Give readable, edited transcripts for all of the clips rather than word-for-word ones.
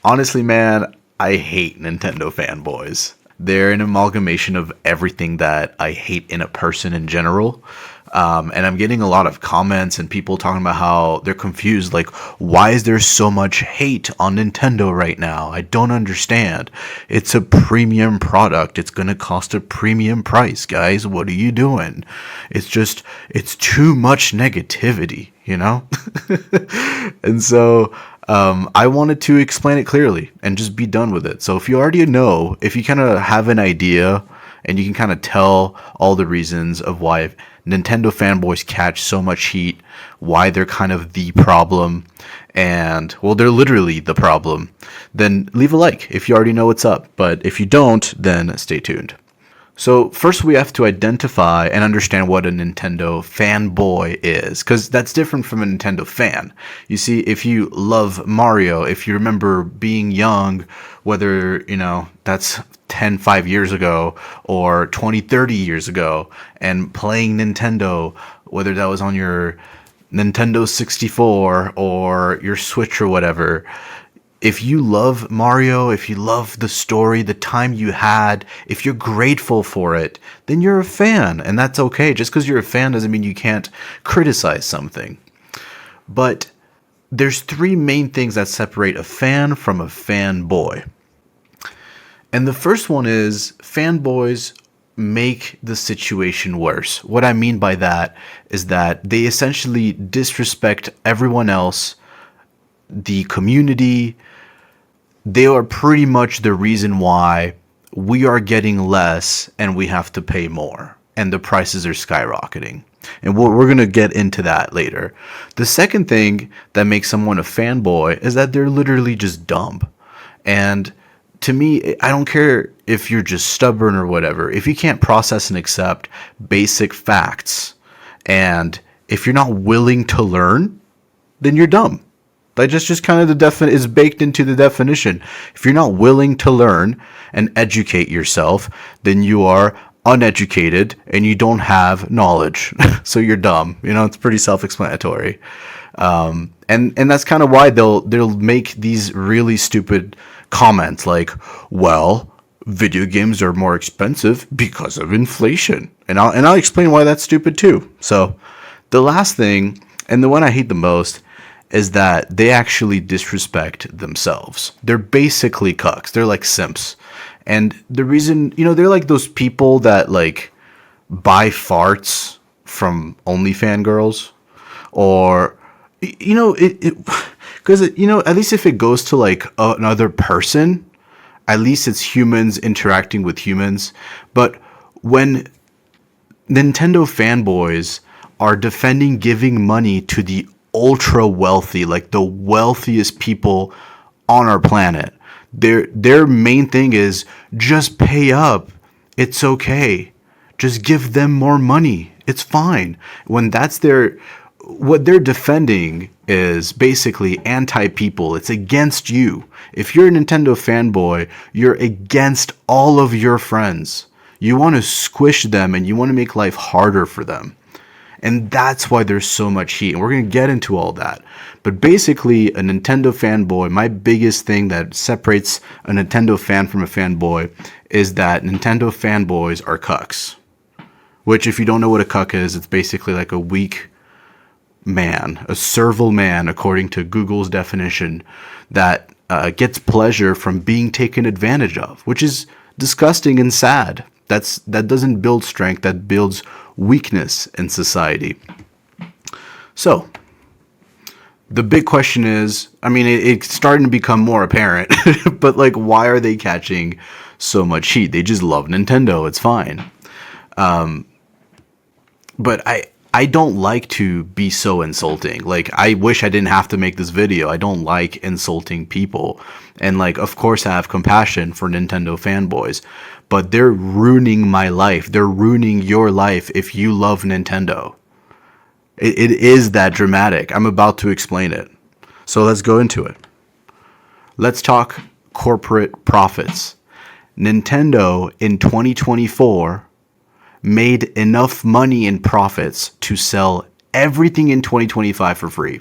Honestly, man, I hate Nintendo fanboys. They're an amalgamation of everything that I hate in a person in general. And I'm getting a lot of comments and people talking about how they're confused. Like, why is there so much hate on Nintendo right now? I don't understand. It's a premium product. It's going to cost a premium price, guys. What are you doing? It's too much negativity, you know? And so I wanted to explain it clearly and just be done with it. So if you already know, if you kind of have an idea and you can kind of tell all the reasons of why Nintendo fanboys catch so much heat, why they're kind of the problem, and well, they're literally the problem, then leave a like if you already know what's up. But if you don't, then stay tuned. So first we have to identify and understand what a Nintendo fanboy is, because that's different from a Nintendo fan. You see, if you love Mario, if you remember being young, whether, that's 5 years ago or 20, 30 years ago, and playing Nintendo, whether that was on your Nintendo 64 or your Switch or whatever, if you love Mario, if you love the story, the time you had, if you're grateful for it, then you're a fan, and that's okay. Just because you're a fan doesn't mean you can't criticize something. But there's three main things that separate a fan from a fanboy. And the first one is fanboys make the situation worse. What I mean by that is that they essentially disrespect everyone else, the community. They are pretty much the reason why we are getting less and we have to pay more and the prices are skyrocketing. And we're going to get into that later. The second thing that makes someone a fanboy is that they're literally just dumb. And to me, I don't care if you're just stubborn or whatever. If you can't process and accept basic facts, and if you're not willing to learn, then you're dumb. Like, that's just kind of is baked into the definition. If you're not willing to learn and educate yourself, then you are uneducated and you don't have knowledge. So you're dumb. It's pretty self-explanatory. And that's kind of why they'll make these really stupid comments like, well, video games are more expensive because of inflation. And I'll explain why that's stupid too. So the last thing, and the one I hate the most, is that they actually disrespect themselves. They're basically cucks. They're like simps. And the reason, they're like those people that like buy farts from OnlyFans girls, or, because, at least if it goes to like another person, at least it's humans interacting with humans. But when Nintendo fanboys are defending giving money to the ultra wealthy, like the wealthiest people on our planet, their main thing is just pay up. It's okay. Just give them more money. It's fine. When what they're defending is basically anti-people. It's against you. If you're a Nintendo fanboy, you're against all of your friends. You want to squish them and you want to make life harder for them. And that's why there's so much heat. And we're going to get into all that. But basically, a Nintendo fanboy, my biggest thing that separates a Nintendo fan from a fanboy is that Nintendo fanboys are cucks. Which, if you don't know what a cuck is, it's basically like a weak man, a servile man, according to Google's definition, that gets pleasure from being taken advantage of, which is disgusting and sad. That doesn't build strength, that builds weakness in society. So, the big question is, it's starting to become more apparent, but like, why are they catching so much heat? They just love Nintendo, it's fine. But I don't like to be so insulting. Like, I wish I didn't have to make this video. I don't like insulting people. And like, of course I have compassion for Nintendo fanboys, but they're ruining my life. They're ruining your life if you love Nintendo. It is that dramatic. I'm about to explain it. So let's go into it. Let's talk corporate profits. Nintendo in 2024 made enough money in profits to sell everything in 2025 for free.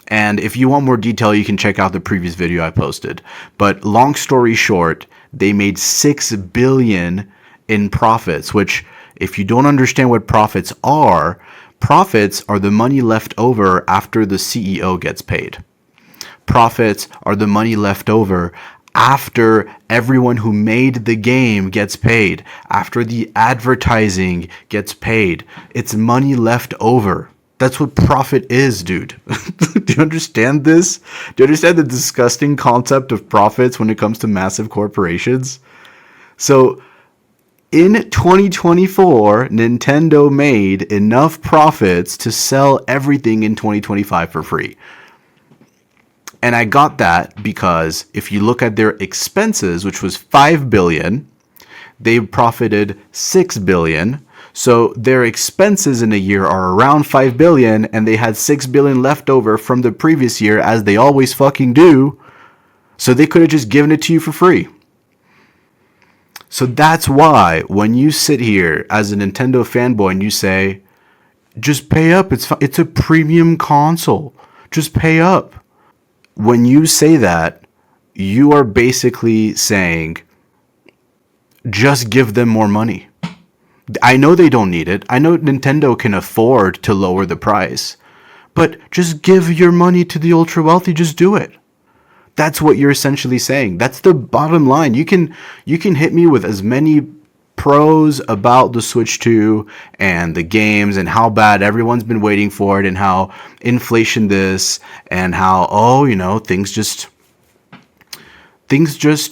And if you want more detail, you can check out the previous video I posted. But long story short, they made 6 billion in profits, which if you don't understand what profits are the money left over after the CEO gets paid. Profits are the money left over after everyone who made the game gets paid, after the advertising gets paid. It's money left over. That's what profit is, dude. Do you understand this? Do you understand the disgusting concept of profits when it comes to massive corporations? So, in 2024, Nintendo made enough profits to sell everything in 2025 for free. And I got that because if you look at their expenses, which was 5 billion, they profited 6 billion. So their expenses in a year are around 5 billion and they had 6 billion left over from the previous year, as they always fucking do. So they could have just given it to you for free. So that's why when you sit here as a Nintendo fanboy and you say, just pay up, it's a premium console, just pay up. When you say that, you are basically saying, just give them more money. I know they don't need it. I know Nintendo can afford to lower the price. But just give your money to the ultra wealthy. Just do it. That's what you're essentially saying. That's the bottom line. You can hit me with as many pros about the Switch 2 and the games and how bad everyone's been waiting for it and how inflation this and how, things just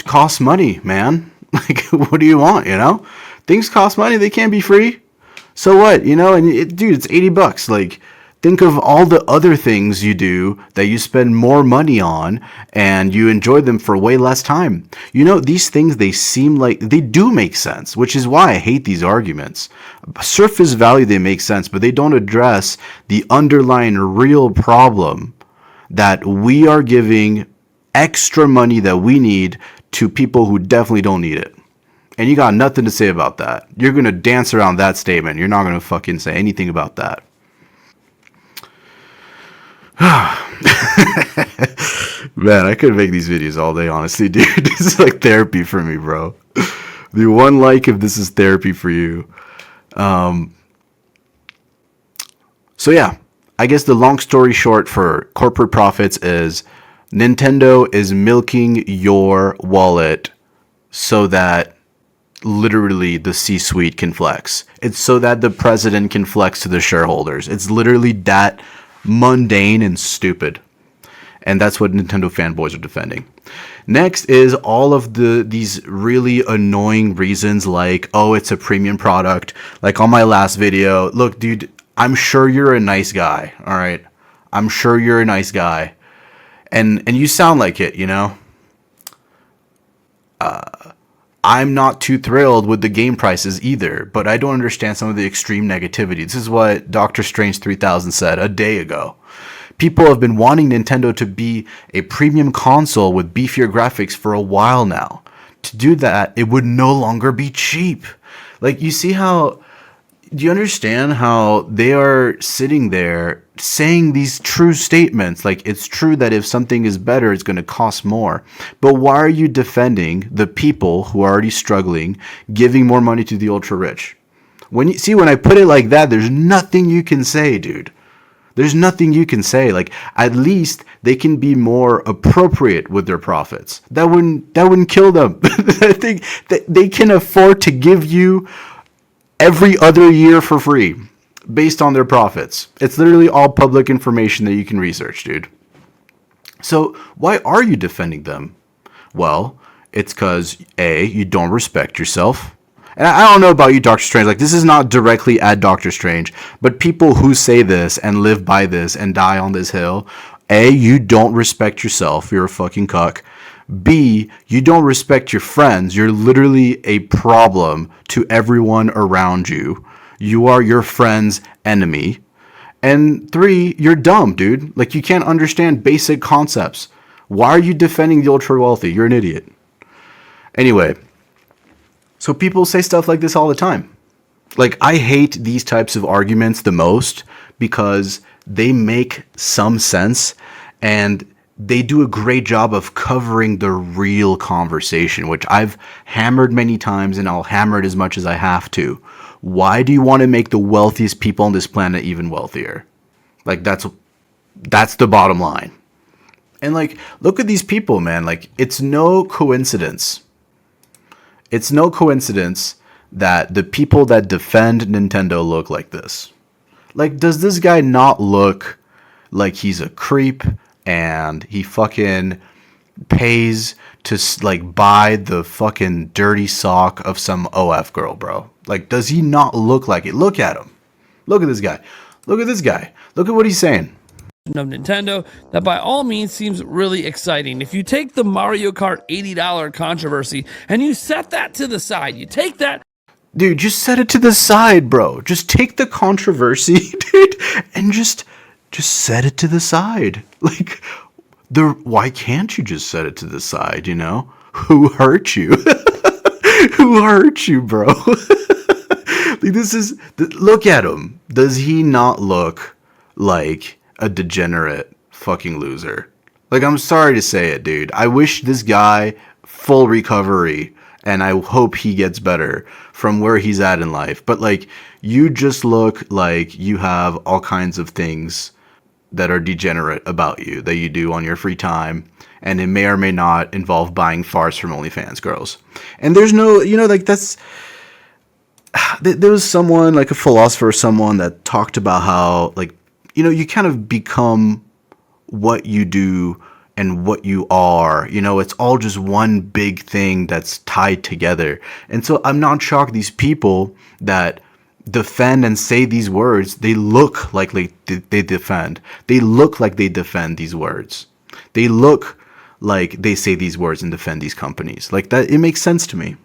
cost money, man. Like, what do you want, Things cost money. They can't be free. So what, and dude, it's $80. Like, think of all the other things you do that you spend more money on and you enjoy them for way less time. These things, they seem like they do make sense, which is why I hate these arguments. Surface value, they make sense, but they don't address the underlying real problem that we are giving extra money that we need to people who definitely don't need it. And you got nothing to say about that. You're going to dance around that statement. You're not going to fucking say anything about that. Man, I could make these videos all day, honestly, dude. This is like therapy for me, bro. The one like if this is therapy for you. So yeah, I guess the long story short for corporate profits is Nintendo is milking your wallet so that literally the C-suite can flex. It's so that the president can flex to the shareholders. It's literally that mundane and stupid. And that's what Nintendo fanboys are defending. Next is all of these really annoying reasons like, oh, it's a premium product. Like on my last video, look, dude, I'm sure you're a nice guy, all right? I'm sure you're a nice guy. And you sound like it, I'm not too thrilled with the game prices either, but I don't understand some of the extreme negativity. This is what Dr. Strange 3000 said a day ago. People have been wanting Nintendo to be a premium console with beefier graphics for a while now. To do that, it would no longer be cheap. Like, you see how... Do you understand how they are sitting there saying these true statements? Like, it's true that if something is better, it's going to cost more. But why are you defending the people who are already struggling, giving more money to the ultra rich? When I put it like that, there's nothing you can say, dude. There's nothing you can say. Like, at least they can be more appropriate with their profits. That wouldn't kill them. I think that they can afford to give you every other year for free based on their profits. It's literally all public information that you can research, dude. So why are you defending them? Well, it's because A, you don't respect yourself. And I don't know about you, Doctor Strange. Like, this is not directly at Doctor Strange, but people who say this and live by this and die on this hill, A, you don't respect yourself. You're a fucking cuck. B, you don't respect your friends. You're literally a problem to everyone around you. You are your friend's enemy. And 3, you're dumb, dude. Like, you can't understand basic concepts. Why are you defending the ultra wealthy? You're an idiot. Anyway, so people say stuff like this all the time. Like, I hate these types of arguments the most because they make some sense And they do a great job of covering the real conversation, which I've hammered many times and I'll hammer it as much as I have to. Why do you want to make the wealthiest people on this planet even wealthier? Like that's the bottom line. And like, look at these people, man. Like, it's no coincidence. It's no coincidence that the people that defend Nintendo look like this. Like, does this guy not look like he's a creep and he fucking pays to like buy the fucking dirty sock of some OF girl, bro? Like, does he not look like it? Look at him. Look at this guy. Look at this guy. Look at what he's saying. Of Nintendo that by all means seems really exciting. If you take the Mario Kart $80 controversy and you set that to the side, you take that. Dude, just set it to the side, bro. Just take the controversy, dude, and just set it to the side. Like, why can't you just set it to the side, you know? Who hurt you? Who hurt you, bro? Like, look at him. Does he not look like a degenerate fucking loser? Like, I'm sorry to say it, dude. I wish this guy full recovery, and I hope he gets better from where he's at in life. But like, you just look like you have all kinds of things that are degenerate about you that you do on your free time, and it may or may not involve buying farts from OnlyFans girls. And there's no, like, that's, there was someone, like a philosopher or someone, that talked about how, like, you kind of become what you do and what you are. It's all just one big thing that's tied together. And so I'm not shocked these people that defend and say these words, they look like they defend. They look like they defend these words. They look like they say these words and defend these companies. Like, that, it makes sense to me.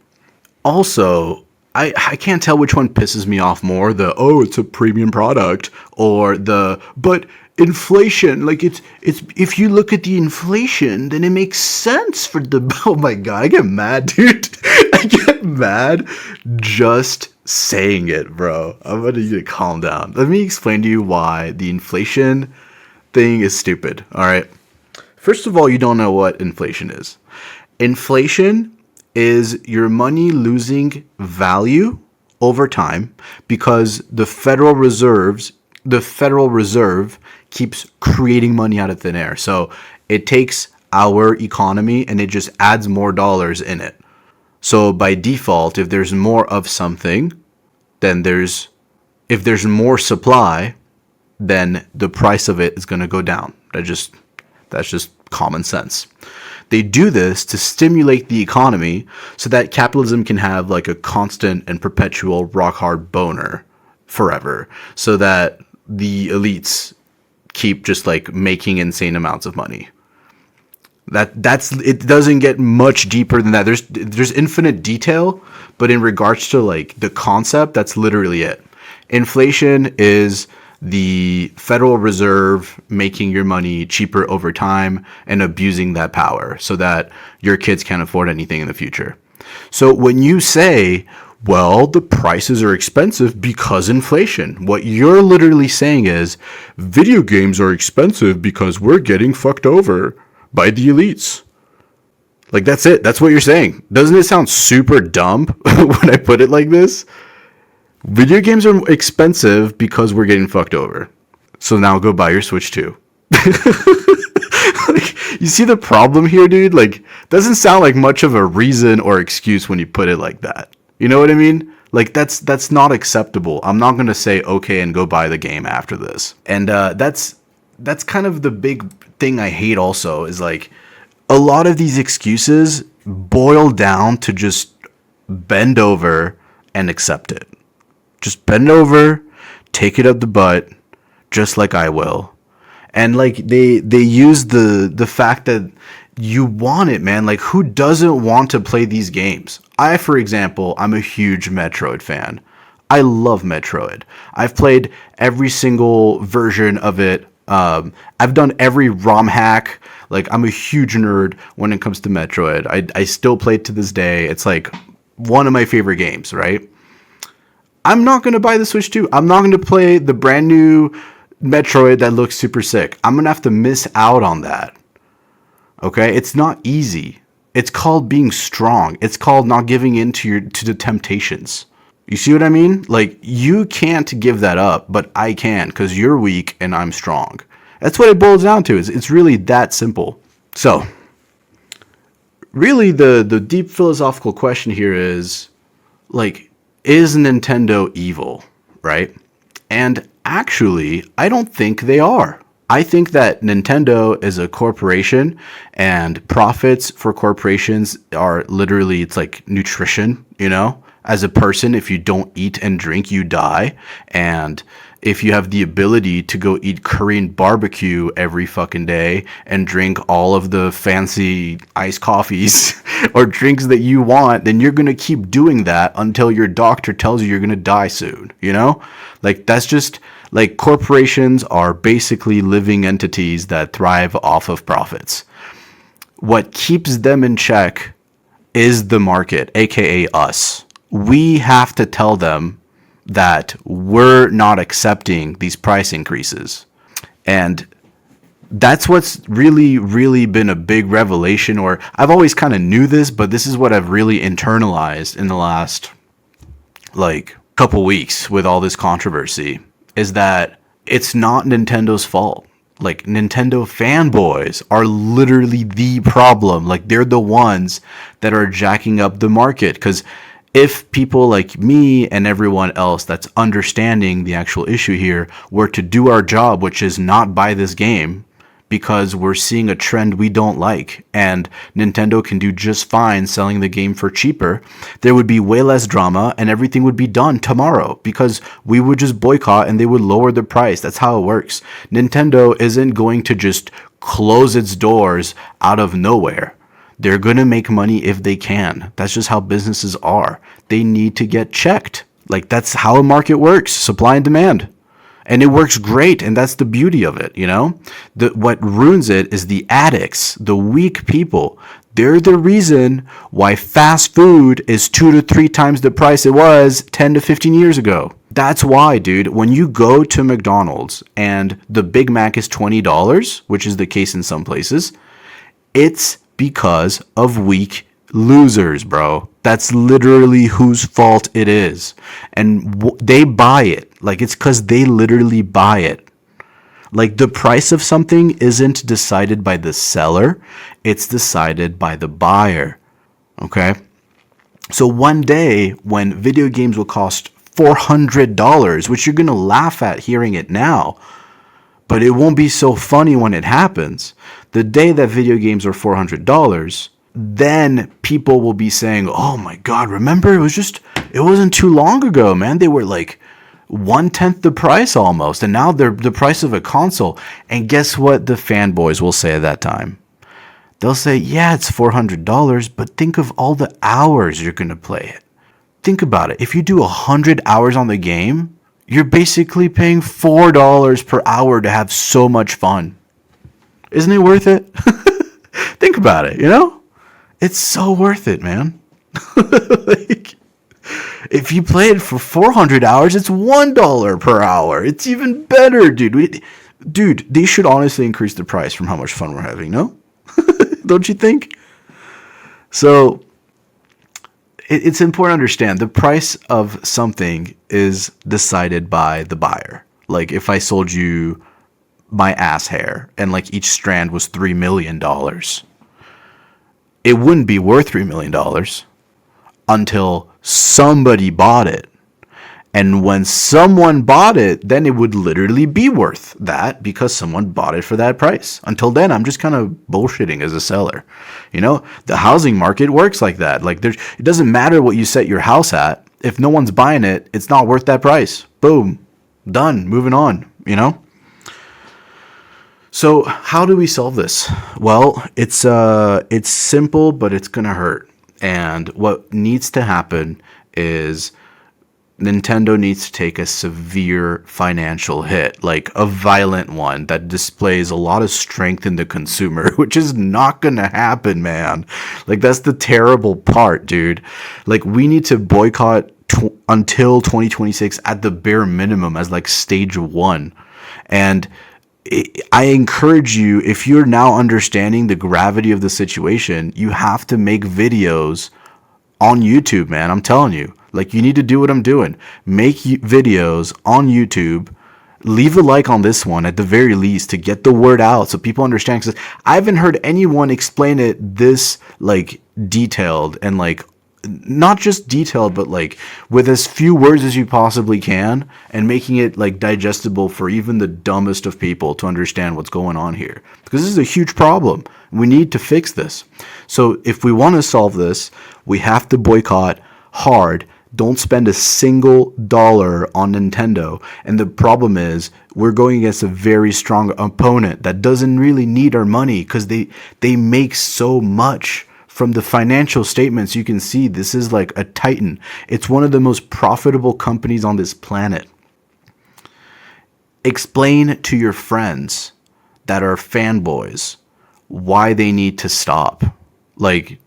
Also, I can't tell which one pisses me off more, it's a premium product, or but inflation, like, it's if you look at the inflation, then it makes sense for oh my god, I get mad, dude. I get mad just saying it, bro. I'm gonna need to calm down. Let me explain to you why the inflation thing is stupid, alright? First of all, you don't know what inflation is. Inflation is your money losing value over time because the Federal Reserve keeps creating money out of thin air. So it takes our economy and it just adds more dollars in it. So by default, if there's more of something, then if there's more supply, then the price of it is going to go down. That's just common sense. They do this to stimulate the economy so that capitalism can have like a constant and perpetual rock hard boner forever, so that the elites keep just like making insane amounts of money. That's it. Doesn't get much deeper than that. There's infinite detail, but in regards to like the concept, that's literally it. Inflation is the Federal Reserve making your money cheaper over time and abusing that power so that your kids can't afford anything in the future. So when you say, well, the prices are expensive because inflation, what you're literally saying is video games are expensive because we're getting fucked over by the elites. Like, that's it. That's what you're saying. Doesn't it sound super dumb when I put it like this? Video games are expensive because we're getting fucked over. So now go buy your Switch 2. Like, you see the problem here, dude? Like, doesn't sound like much of a reason or excuse when you put it like that. You know what I mean? Like, that's not acceptable. I'm not going to say, okay, and go buy the game after this. And that's kind of the big thing I hate also, is like, a lot of these excuses boil down to just bend over and accept it. Just bend over, take it up the butt, just like I will. And like, they use the fact that you want it, man. Like, who doesn't want to play these games? For example, I'm a huge Metroid fan. I love Metroid. I've played every single version of it. I've done every ROM hack. Like, I'm a huge nerd when it comes to Metroid. I still play it to this day. It's like one of my favorite games, right? I'm not going to buy the Switch 2. I'm not going to play the brand new Metroid that looks super sick. I'm gonna have to miss out on that. Okay, it's not easy. It's called being strong. It's called not giving in to the temptations. You see what I mean? Like, you can't give that up, but I can, because you're weak and I'm strong. That's what it boils down to. It's really that simple. So, really, the deep philosophical question here is, like, is Nintendo evil, right? And actually, I don't think they are. I think that Nintendo is a corporation, and profits for corporations are literally, it's like nutrition, you know? As a person, if you don't eat and drink, you die. And if you have the ability to go eat Korean barbecue every fucking day and drink all of the fancy iced coffees or drinks that you want, then you're going to keep doing that until your doctor tells you you're going to die soon, you know? Like, that's just, like, corporations are basically living entities that thrive off of profits. What keeps them in check is the market, aka us. We have to tell them that we're not accepting these price increases. And that's what's really, really been a big revelation, or I've always kind of knew this, but this is what I've really internalized in the last, like, couple weeks with all this controversy, is that it's not Nintendo's fault. Like, Nintendo fanboys are literally the problem. Like, they're the ones that are jacking up the market, because if people like me and everyone else that's understanding the actual issue here were to do our job, which is not buy this game because we're seeing a trend we don't like, and Nintendo can do just fine selling the game for cheaper, there would be way less drama and everything would be done tomorrow because we would just boycott and they would lower the price. That's how it works. Nintendo isn't going to just close its doors out of nowhere. They're going to make money if they can. That's just how businesses are. They need to get checked. Like, that's how a market works, supply and demand. And it works great, and that's the beauty of it, you know? What ruins it is the addicts, the weak people. They're the reason why fast food is 2 to 3 times the price it was 10 to 15 years ago. That's why, dude, when you go to McDonald's and the Big Mac is $20, which is the case in some places, it's because of weak losers, bro. That's literally whose fault it is. And they buy it. Like, it's because they literally buy it. Like, the price of something isn't decided by the seller. It's decided by the buyer. Okay? So one day when video games will cost $400, which you're going to laugh at hearing it now, but it won't be so funny when it happens. The day that video games are $400, then people will be saying, oh my God, remember, it wasn't too long ago, man. They were like 1/10 the price almost, and now they're the price of a console. And guess what the fanboys will say at that time? They'll say, yeah, it's $400, but think of all the hours you're going to play it. Think about it. If you do 100 hours on the game, you're basically paying $4 per hour to have so much fun. Isn't it worth it? Think about it, you know? It's so worth it, man. Like, if you play it for 400 hours, it's $1 per hour. It's even better, dude. Dude, they should honestly increase the price from how much fun we're having, no? Don't you think? So, it's important to understand the price of something is decided by the buyer. Like, if I sold you my ass hair and like each strand was $3 million, it wouldn't be worth $3 million until somebody bought it. And when someone bought it, then it would literally be worth that because someone bought it for that price. Until then, I'm just kind of bullshitting as a seller. You know, the housing market works like that. Like, it doesn't matter what you set your house at. If no one's buying it, it's not worth that price. Boom. Done. Moving on, you know? So how do we solve this? Well, it's simple, but it's going to hurt. And what needs to happen is Nintendo needs to take a severe financial hit, like a violent one that displays a lot of strength in the consumer, which is not going to happen, man. Like, that's the terrible part, dude. Like, we need to boycott until 2026 at the bare minimum as like stage 1. And I encourage you, if you're now understanding the gravity of the situation, you have to make videos on YouTube, man. I'm telling you, like, you need to do what I'm doing. Make videos on YouTube. Leave a like on this one at the very least to get the word out so people understand. Because I haven't heard anyone explain it this like detailed and like not just detailed, but like with as few words as you possibly can, and making it like digestible for even the dumbest of people to understand what's going on here. Because this is a huge problem. We need to fix this. So if we want to solve this, we have to boycott hard. Don't spend a single dollar on Nintendo. And the problem is we're going against a very strong opponent that doesn't really need our money because they make so much. From the financial statements, you can see this is like a titan. It's one of the most profitable companies on this planet. Explain to your friends that are fanboys why they need to stop. Like,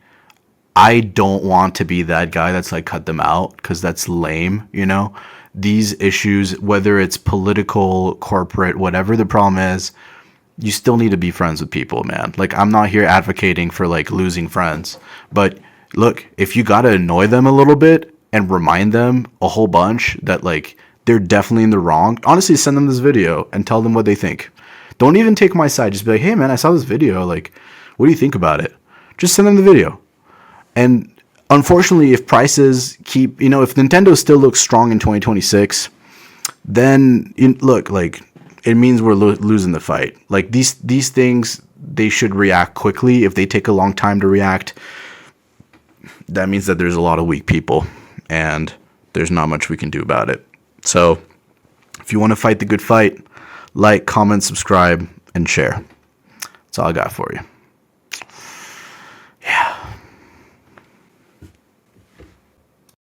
I don't want to be that guy that's like, cut them out, because that's lame, you know? These issues, whether it's political, corporate, whatever the problem is, you still need to be friends with people, man. Like, I'm not here advocating for like losing friends, but look, if you gotta annoy them a little bit and remind them a whole bunch that like they're definitely in the wrong, honestly, send them this video and tell them what they think. Don't even take my side. Just be like, hey man, I saw this video. Like, what do you think about it? Just send them the video. And unfortunately, if prices keep, if Nintendo still looks strong in 2026, then look, like, it means we're losing the fight. Like, these things, they should react quickly. If they take a long time to react, that means that there's a lot of weak people, and there's not much we can do about it. So, if you want to fight the good fight, like, comment, subscribe, and share. That's all I got for you.